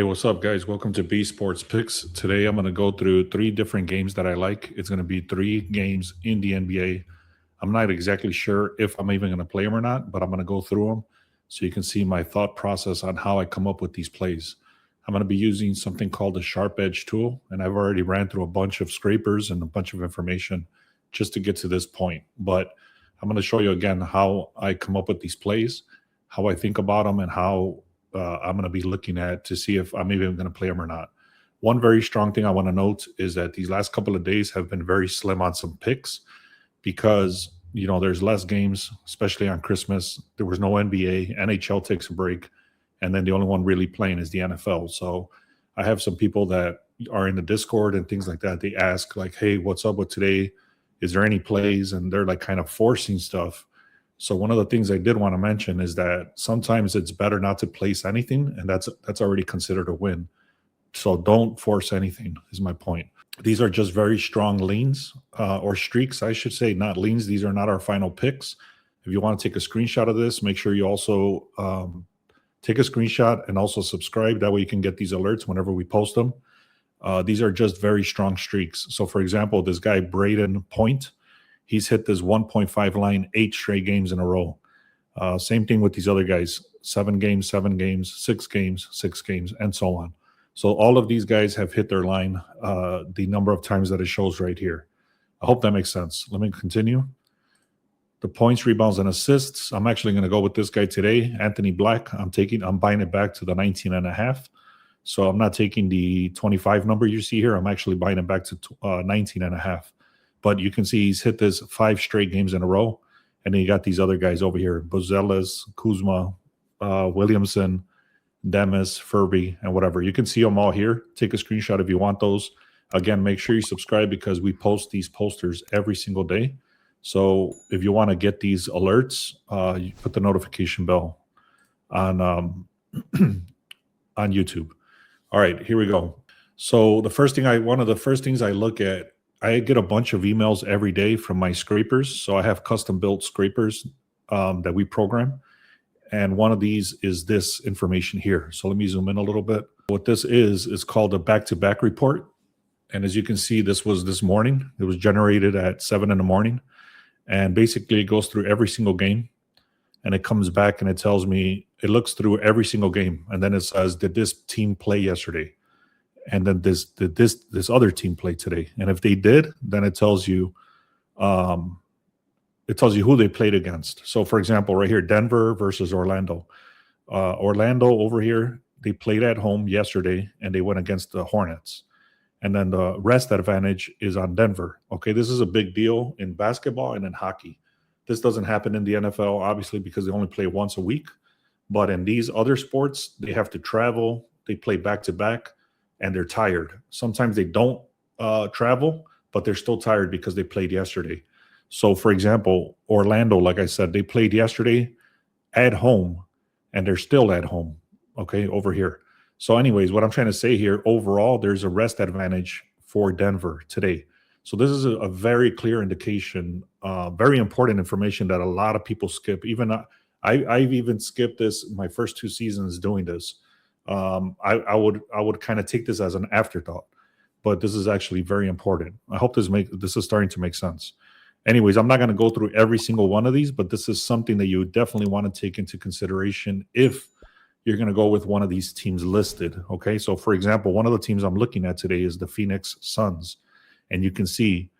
Hey, what's up, guys? Welcome to B Sports Picks. Today, I'm going to go through 3 different games that I like. It's going to be 3 games in the NBA. I'm not exactly sure if I'm even going to play them or not, but I'm going to go through them so you can see my thought process on how I come up with these plays. I'm going to be using something called the Sharp Edge tool, and I've already ran through a bunch of scrapers and a bunch of information just to get to this point. But I'm going to show you again how I come up with these plays, how I think about them, and how I'm going to be looking at to see if I'm even going to play them or not. One very strong thing I want to note is that these last couple of days have been very slim on some picks because, there's less games, especially on Christmas. There was no NBA. NHL takes a break. And then the only one really playing is the NFL. So I have some people that are in the Discord and things like that. They ask like, hey, what's up with today? Is there any plays? And they're like kind of forcing stuff. So one of the things I did want to mention is that sometimes it's better not to place anything, and that's already considered a win. So don't force anything is my point. These are just very strong leans or streaks, I should say, not leans. These are not our final picks. If you want to take a screenshot of this, make sure you also take a screenshot and also subscribe. That way you can get these alerts whenever we post them. These are just very strong streaks. So, for example, this guy, Braden Point, he's hit this 1.5 line 8 straight games in a row. Same thing with these other guys, 7 games, 7 games, 6 games, 6 games, and so on. So all of these guys have hit their line the number of times that it shows right here. I hope that makes sense. Let me continue. The points, rebounds, and assists. I'm actually going to go with this guy today, Anthony Black. I'm buying it back to the 19.5. So I'm not taking the 25 number you see here. I'm actually buying it back to 19.5. But you can see he's hit this 5 straight games in a row. And then you got these other guys over here, Bozelas, Kuzma, Williamson, Demis, Furby, and whatever. You can see them all here. Take a screenshot if you want those. Again, make sure you subscribe because we post these posters every single day. So if you want to get these alerts, you put the notification bell on on YouTube. All right, here we go. So one of the first things I look at, I get a bunch of emails every day from my scrapers. So I have custom built scrapers that we program. And one of these is this information here. So let me zoom in a little bit. What this is called a back-to-back report. And as you can see, this was this morning. It was generated at 7 in the morning. And basically it goes through every single game. And it comes back and it tells me, it looks through every single game. And then it says, did this team play yesterday? And then did this other team play today? And if they did, then it tells you who they played against. So, for example, right here, Denver versus Orlando. Orlando over here, they played at home yesterday, and they went against the Hornets. And then the rest advantage is on Denver. Okay, this is a big deal in basketball and in hockey. This doesn't happen in the NFL, obviously, because they only play once a week. But in these other sports, they have to travel. They play back-to-back, and they're tired. Sometimes they don't travel, but they're still tired because they played yesterday. So, for example, Orlando, like I said, they played yesterday at home, and they're still at home, okay, over here. So anyways, what I'm trying to say here, overall, there's a rest advantage for Denver today. So this is a very clear indication, very important information that a lot of people skip. Even I've even skipped this my first 2 seasons doing this. I would kind of take this as an afterthought, but this is actually very important. I hope this is starting to make sense. Anyways, I'm not going to go through every single one of these, but this is something that you definitely want to take into consideration if you're going to go with one of these teams listed. Okay, so for example, one of the teams I'm looking at today is the Phoenix Suns, and you can see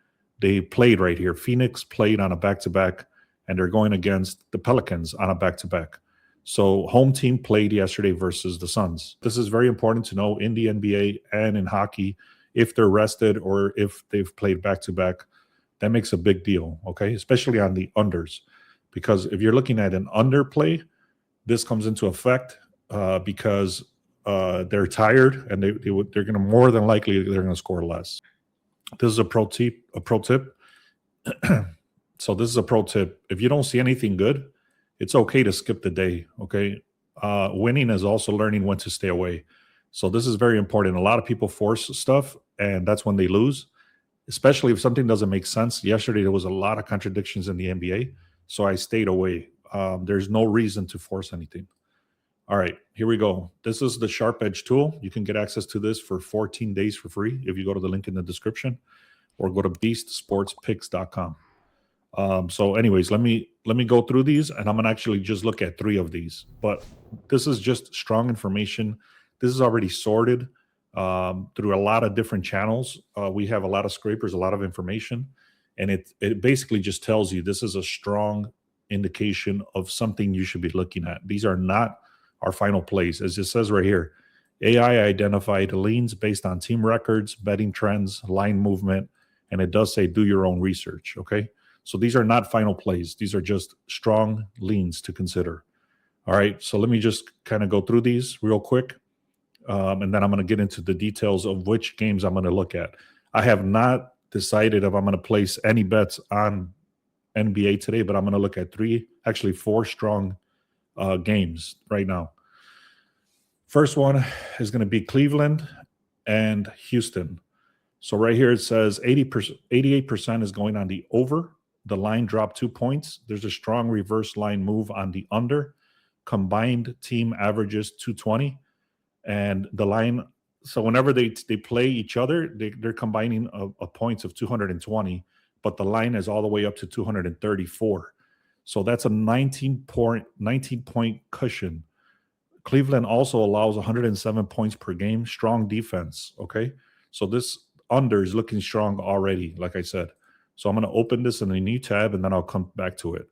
they played right here. Phoenix played on a back-to-back, and they're going against the Pelicans on a back-to-back. So home team played yesterday versus the Suns. This is very important to know in the NBA and in hockey. If they're rested or if they've played back-to-back, that makes a big deal, okay? Especially on the unders. Because if you're looking at an underplay, this comes into effect because they're tired and they're going to more than likely they're going to score less. This is a pro tip. So this is a pro tip. If you don't see anything good, it's okay to skip the day, okay? Winning is also learning when to stay away. So this is very important. A lot of people force stuff, and that's when they lose, especially if something doesn't make sense. Yesterday, there was a lot of contradictions in the NBA, so I stayed away. There's no reason to force anything. All right, here we go. This is the Sharp Edge tool. You can get access to this for 14 days for free if you go to the link in the description or go to beastsportspicks.com. So anyways, let me go through these, and I'm gonna actually just look at 3 of these. But this is just strong information. This is already sorted through a lot of different channels. We have a lot of scrapers, a lot of information, and it basically just tells you this is a strong indication of something you should be looking at. These are not our final plays. As it says right here, AI identified leans based on team records, betting trends, line movement, and it does say do your own research, okay? So these are not final plays. These are just strong leans to consider. All right, so let me just kind of go through these real quick, and then I'm going to get into the details of which games I'm going to look at. I have not decided if I'm going to place any bets on NBA today, but I'm going to look at 4 strong games right now. First one is going to be Cleveland and Houston. So right here it says 88% is going on the over. The line dropped 2 points. There's a strong reverse line move on the under. Combined team averages 220. And the line, so whenever they play each other, they're combining a points of 220, but the line is all the way up to 234. So that's a 19-point cushion. Cleveland also allows 107 points per game. Strong defense, okay? So this under is looking strong already, like I said. So I'm going to open this in a new tab, and then I'll come back to it.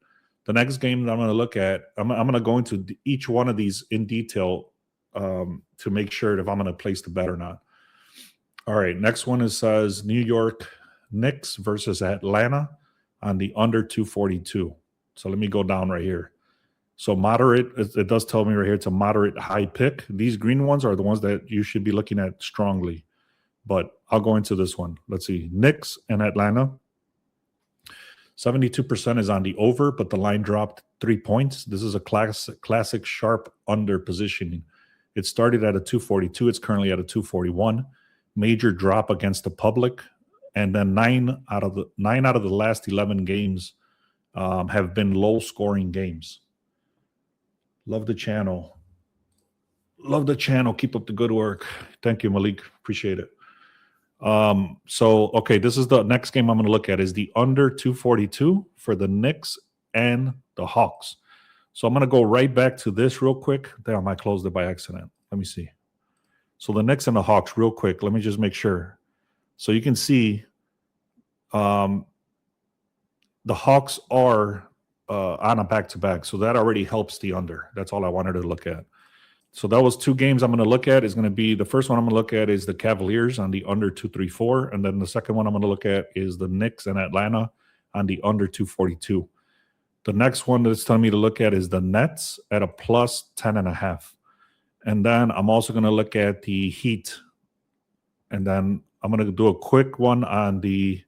The next game that I'm going to look at, I'm going to go into each one of these in detail to make sure if I'm going to place the bet or not. All right, next one says New York Knicks versus Atlanta on the under 242. So let me go down right here. So moderate, it does tell me right here it's a moderate high pick. These green ones are the ones that you should be looking at strongly. But I'll go into this one. Let's see. Knicks and Atlanta. 72% is on the over, but the line dropped 3 points. This is a classic sharp under positioning. It started at a 242. It's currently at a 241. Major drop against the public. And then 9 out of the last 11 games have been low-scoring games. Love the channel. Love the channel. Keep up the good work. Thank you, Malik. Appreciate it. Okay, this is the next game I'm going to look at is the under 242 for the Knicks and the Hawks. So I'm going to go right back to this real quick. Damn, I closed it by accident. Let me see. So the Knicks and the Hawks real quick. Let me just make sure. So you can see the Hawks are on a back-to-back. So that already helps the under. That's all I wanted to look at. So that was 2 games I'm going to look at. Is going to be the first one I'm going to look at is the Cavaliers on the under 234, and then the second one I'm going to look at is the Knicks and Atlanta on the under 242. The next one that's telling me to look at is the Nets at a plus 10.5, and then I'm also going to look at the Heat, and then I'm going to do a quick one on the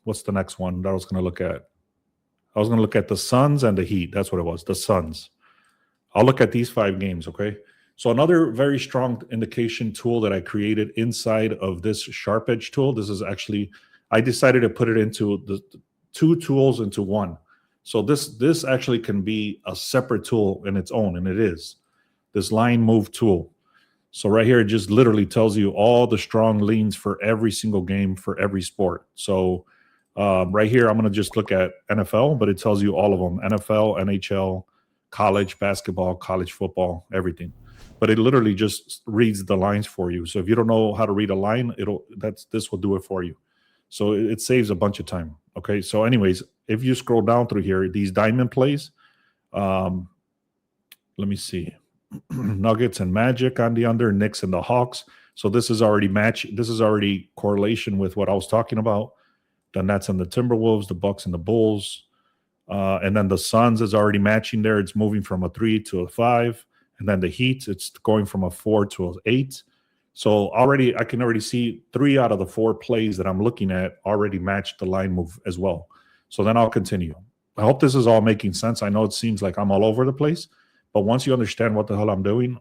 what's the next one that I was going to look at? I was going to look at the Suns and the Heat. That's what it was. The Suns. I'll look at these 5 games, okay? So another very strong indication tool that I created inside of this Sharp Edge tool, this is actually, I decided to put it into the 2 tools into one. So this actually can be a separate tool in its own, and it is. This line move tool. So right here, it just literally tells you all the strong leans for every single game for every sport. So right here, I'm going to just look at NFL, but it tells you all of them, NFL, NHL, college basketball, college football, everything. But it literally just reads the lines for you. So if you don't know how to read a line, this will do it for you. So it saves a bunch of time. Okay. So anyways, if you scroll down through here, these diamond plays, let me see. Nuggets and Magic on the under, Knicks and the Hawks. So this is already this is already correlation with what I was talking about. The Nets and the Timberwolves, the Bucks and the Bulls. And then the Suns is already matching there. It's moving from a 3 to a 5. And then the Heat, it's going from a 4 to an 8. So I can already see 3 out of the 4 plays that I'm looking at already match the line move as well. So then I'll continue. I hope this is all making sense. I know it seems like I'm all over the place, but once you understand what the hell I'm doing,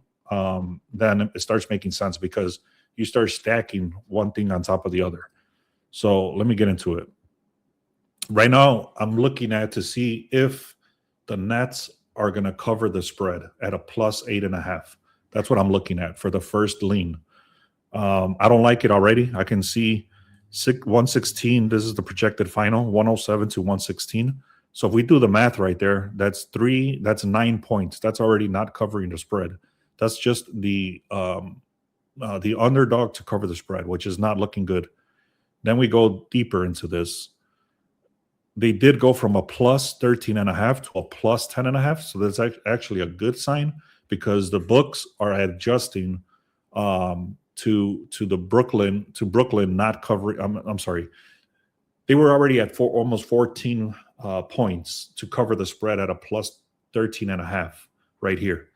then it starts making sense because you start stacking one thing on top of the other. So let me get into it. Right now, I'm looking at to see if the Nets are going to cover the spread at a plus 8.5. That's what I'm looking at for the first lean. I don't like it already. I can see 116. This is the projected final, 107 to 116. So if we do the math right there, that's 9 points. That's already not covering the spread. That's just the underdog to cover the spread, which is not looking good. Then we go deeper into this. They did go from a plus 13.5 to a plus 10.5. So that's actually a good sign because the books are adjusting to Brooklyn not covering. I'm sorry. They were already at almost 14 points to cover the spread at a plus 13.5 right here.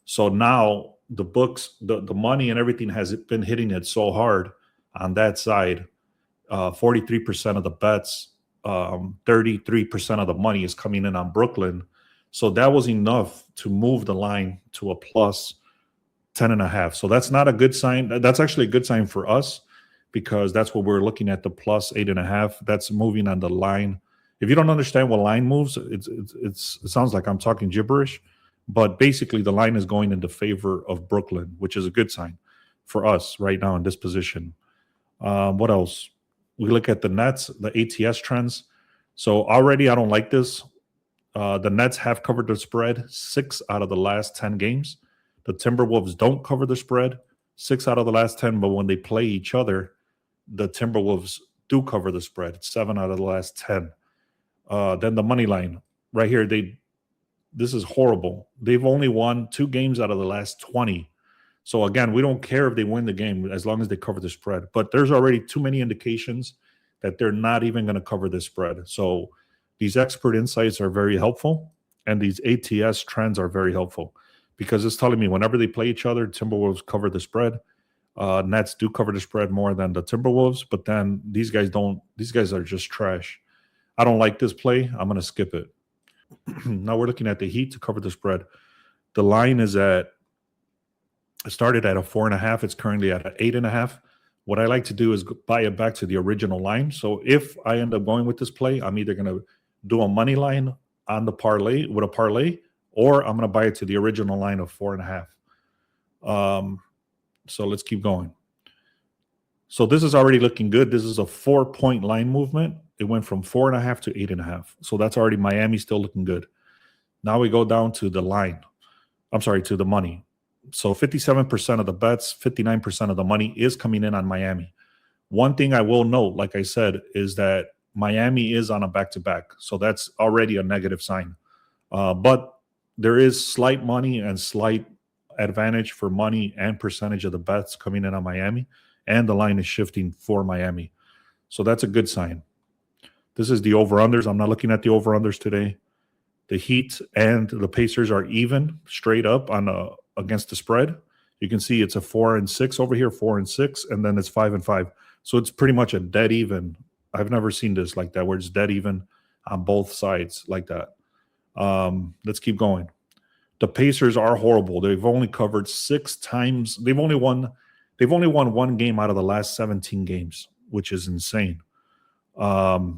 So now the books, the money and everything has been hitting it so hard on that side. 43% of the bets, 33% of the money is coming in on Brooklyn. So that was enough to move the line to a plus 10.5. So that's not a good sign. That's actually a good sign for us because that's what we're looking at, the plus 8.5. That's moving on the line. If you don't understand what line moves, it sounds like I'm talking gibberish. But basically, the line is going in the favor of Brooklyn, which is a good sign for us right now in this position. What else? We look at the Nets, the ATS trends. So already I don't like this. The Nets have covered the spread 6 out of the last 10 games. The Timberwolves don't cover the spread 6 out of the last 10, but when they play each other, the Timberwolves do cover the spread 7 out of the last 10. Then the money line right here, this is horrible. They've only won 2 games out of the last 20. So again, we don't care if they win the game as long as they cover the spread. But there's already too many indications that they're not even going to cover the spread. So these expert insights are very helpful, and these ATS trends are very helpful because it's telling me whenever they play each other, Timberwolves cover the spread. Nets do cover the spread more than the Timberwolves, but then these guys don't. These guys are just trash. I don't like this play. I'm going to skip it. Now we're looking at the Heat to cover the spread. The line is it started at a 4.5. It's currently at an 8.5. What I like to do is buy it back to the original line. So if I end up going with this play, I'm either going to do a money line on the parlay with a parlay, or I'm going to buy it to the original line of 4.5. So let's keep going. So this is already looking good. This is a 4-point line movement. It went from 4.5 to 8.5. So that's already Miami still looking good. Now we go down to the line. I'm sorry, to the money. So 57% of the bets, 59% of the money is coming in on Miami. One thing I will note, like I said, is that Miami is on a back-to-back. So that's already a negative sign. But there is slight money and slight advantage for money and percentage of the bets coming in on Miami. And the line is shifting for Miami. So that's a good sign. This is the over-unders. I'm not looking at the over-unders today. The Heat and the Pacers are even straight up on against the spread. You can see it's a 4-6 over here, 4-6, and then it's 5-5. So it's pretty much a dead even. I've never seen this like that, where it's dead even on both sides like that. Let's keep going. The Pacers are horrible. They've only covered 6 times. They've only won 1 game out of the last 17 games, which is insane.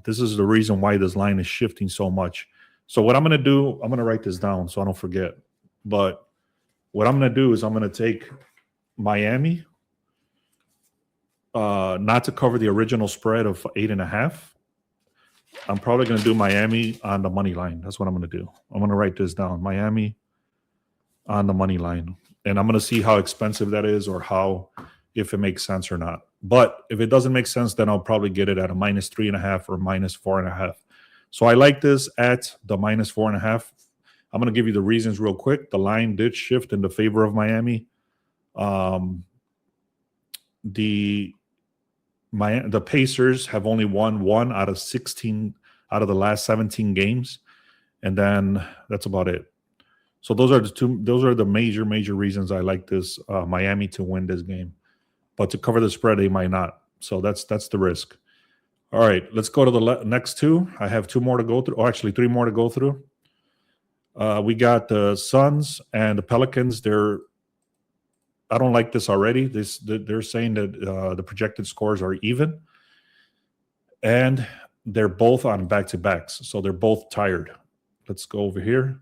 This is the reason why this line is shifting so much. So what I'm going to do, I'm going to write this down so I don't forget. But what I'm going to do is I'm going to take Miami, not to cover the original spread of 8.5. I'm probably going to do Miami on the money line. That's what I'm going to do. I'm going to write this down. Miami on the money line. And I'm going to see how expensive that is or if it makes sense or not. But if it doesn't make sense, then I'll probably get it at a minus 3.5 or minus 4.5. So I like this at the minus 4.5. I'm going to give you the reasons real quick. The line did shift in the favor of Miami. The Pacers have only won 1 out of 16 out of the last 17 games, and then that's about it. So those are the major reasons I like this Miami to win this game, but to cover the spread they might not. So that's the risk. All right, let's go to the next 2. I have 2 more to go through. Oh, actually 3 more to go through. We got the Suns and the Pelicans. I don't like this already. They're saying that the projected scores are even, and they're both on back-to-backs, so they're both tired. Let's go over here.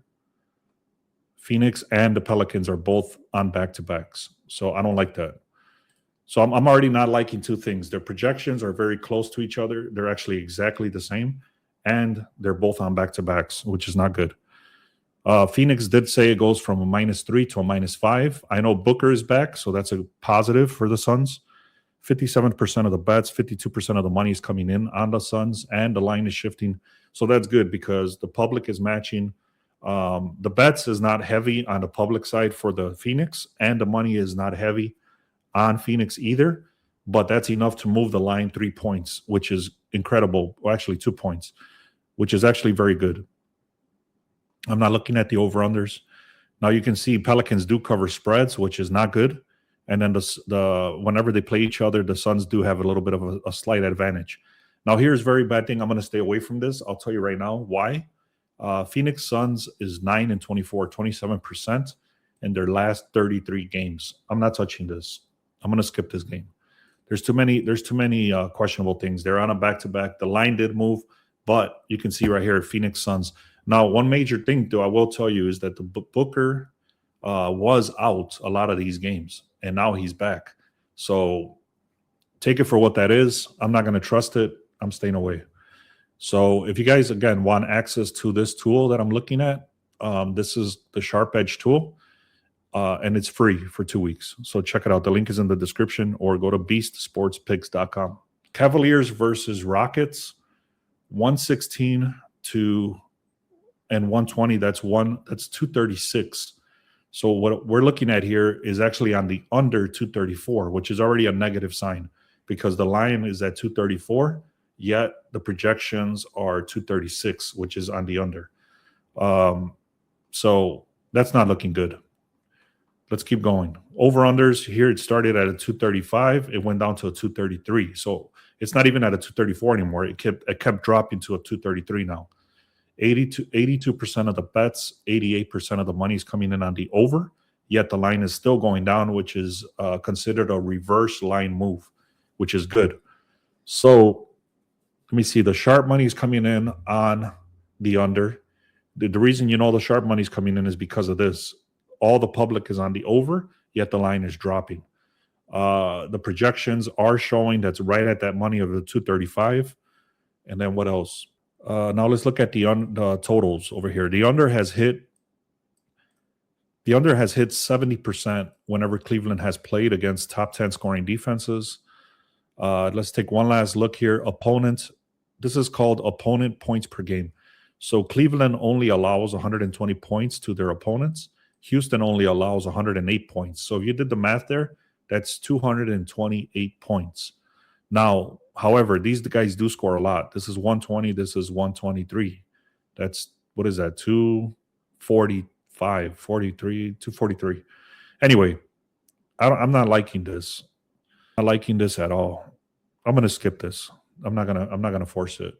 Phoenix and the Pelicans are both on back-to-backs. So I don't like that. So I'm already not liking two things. Their projections are very close to each other. They're actually exactly the same. And they're both on back-to-backs, which is not good. Phoenix did say it goes from a -3 to a -5. I know Booker is back, so that's a positive for the Suns. 57% of the bets, 52% of the money is coming in on the Suns, and the line is shifting. So that's good because the public is matching. The bets is not heavy on the public side for the Phoenix, and the money is not heavy on Phoenix either. But that's enough to move the line 3 points, which is incredible. Well, actually 2 points, which is actually very good. I'm not looking at the over-unders. Now you can see Pelicans do cover spreads, which is not good. And then whenever they play each other, the Suns do have a little bit of a slight advantage. Now here's a very bad thing. I'm going to stay away from this. I'll tell you right now why. Phoenix Suns is 9-24, 27% in their last 33 games. I'm not touching this. I'm going to skip this game. There's too many questionable things. They're on a back-to-back. The line did move, but you can see right here, Phoenix Suns. Now, one major thing, though, I will tell you is that the Booker was out a lot of these games, and now he's back. So take it for what that is. I'm not going to trust it. I'm staying away. So if you guys, again, want access to this tool that I'm looking at, this is the Sharp Edge tool, and it's free for 2 weeks. So check it out. The link is in the description, or go to beastsportspicks.com. Cavaliers versus Rockets, 116 and 120. That's 236. So what we're looking at here is actually on the under 234, which is already a negative sign because the line is at 234, yet the projections are 236, which is on the under. So that's not looking good. Let's keep going. Over-unders, here it started at a 235. It went down to a 233. So it's not even at a 234 anymore. It kept dropping to a 233 now. 82% of the bets, 88% of the money is coming in on the over, yet the line is still going down, which is considered a reverse line move, which is good. So let me see. The sharp money is coming in on the under. The reason you know the sharp money is coming in is because of this. All the public is on the over, yet the line is dropping. The projections are showing that's right at that money of the 235. And then what else? Now let's look at the totals over here. The under has hit 70% whenever Cleveland has played against top 10 scoring defenses. Let's take one last look here. Opponent. This is called opponent points per game. So Cleveland only allows 120 points to their opponents. Houston only allows 108 points. So if you did the math there, that's 228 points. Now, however, these guys do score a lot. This is 120. This is 123. That's, what is that? 245, 43, 243. Anyway, I'm not liking this. I'm not liking this at all. I'm going to skip this. I'm not gonna force it.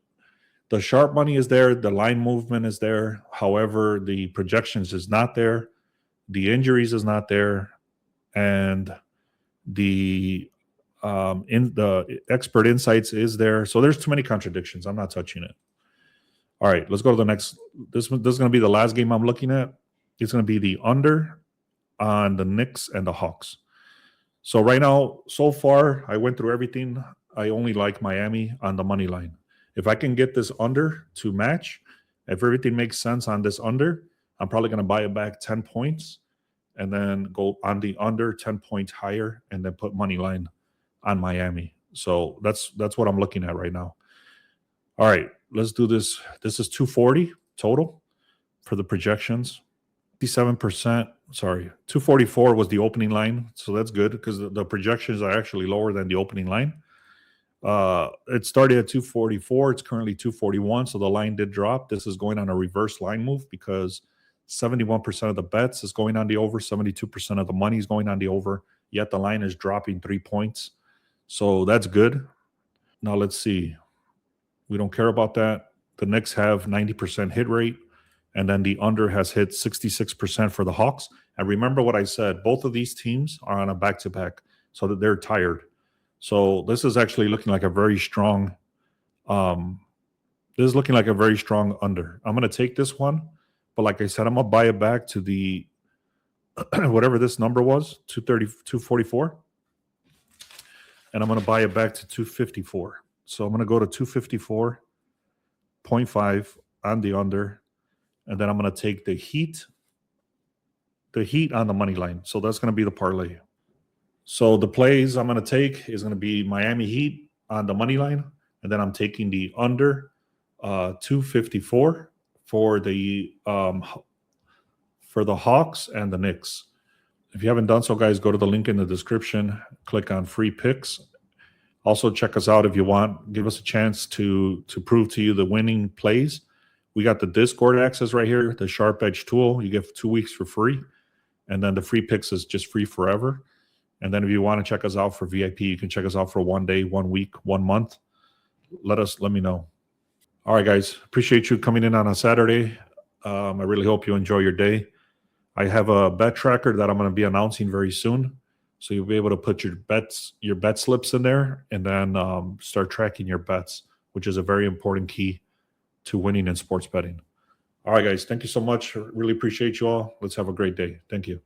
The sharp money is there. The line movement is there. However, the projections is not there. The injuries is not there. And the expert insights is there. So there's too many contradictions. I'm not touching it. All right, let's go to the next. This is going to be the last game I'm looking at. It's going to be the under on the Knicks and the Hawks. So right now, so far, I went through everything. I only like Miami on the money line. If I can get this under to match, if everything makes sense on this under, I'm probably going to buy it back 10 points and then go on the under 10 points higher and then put money line on Miami. So that's what I'm looking at right now. All right, let's do this. This is 240 total for the projections. 57%, sorry, 244 was the opening line. So that's good because the projections are actually lower than the opening line. It started at 244. It's currently 241. So the line did drop. This is going on a reverse line move because 71% of the bets is going on the over. 72% of the money is going on the over. Yet the line is dropping 3 points. So that's good. Now let's see. We don't care about that. The Knicks have 90% hit rate. And then the under has hit 66% for the Hawks. And remember what I said. Both of these teams are on a back-to-back. So that they're tired. So this is actually looking like a very strong under. I'm going to take this one. But like I said, I'm going to buy it back to the whatever this number was, 244. And I'm going to buy it back to 254. So I'm going to go to 254.5 on the under. And then I'm going to take the Heat on the money line. So that's going to be the parlay. So the plays I'm going to take is going to be Miami Heat on the money line. And then I'm taking the under 254 for the Hawks and the Knicks. If you haven't done so, guys, go to the link in the description, click on free picks. Also, check us out if you want. Give us a chance to prove to you the winning plays. We got the Discord access right here, the Sharp Edge tool. You get 2 weeks for free. And then the free picks is just free forever. And then if you want to check us out for VIP, you can check us out for 1 day, 1 week, 1 month. Let me know. All right, guys. Appreciate you coming in on a Saturday. I really hope you enjoy your day. I have a bet tracker that I'm going to be announcing very soon. So you'll be able to put your bet slips in there and then start tracking your bets, which is a very important key to winning in sports betting. All right, guys. Thank you so much. Really appreciate you all. Let's have a great day. Thank you.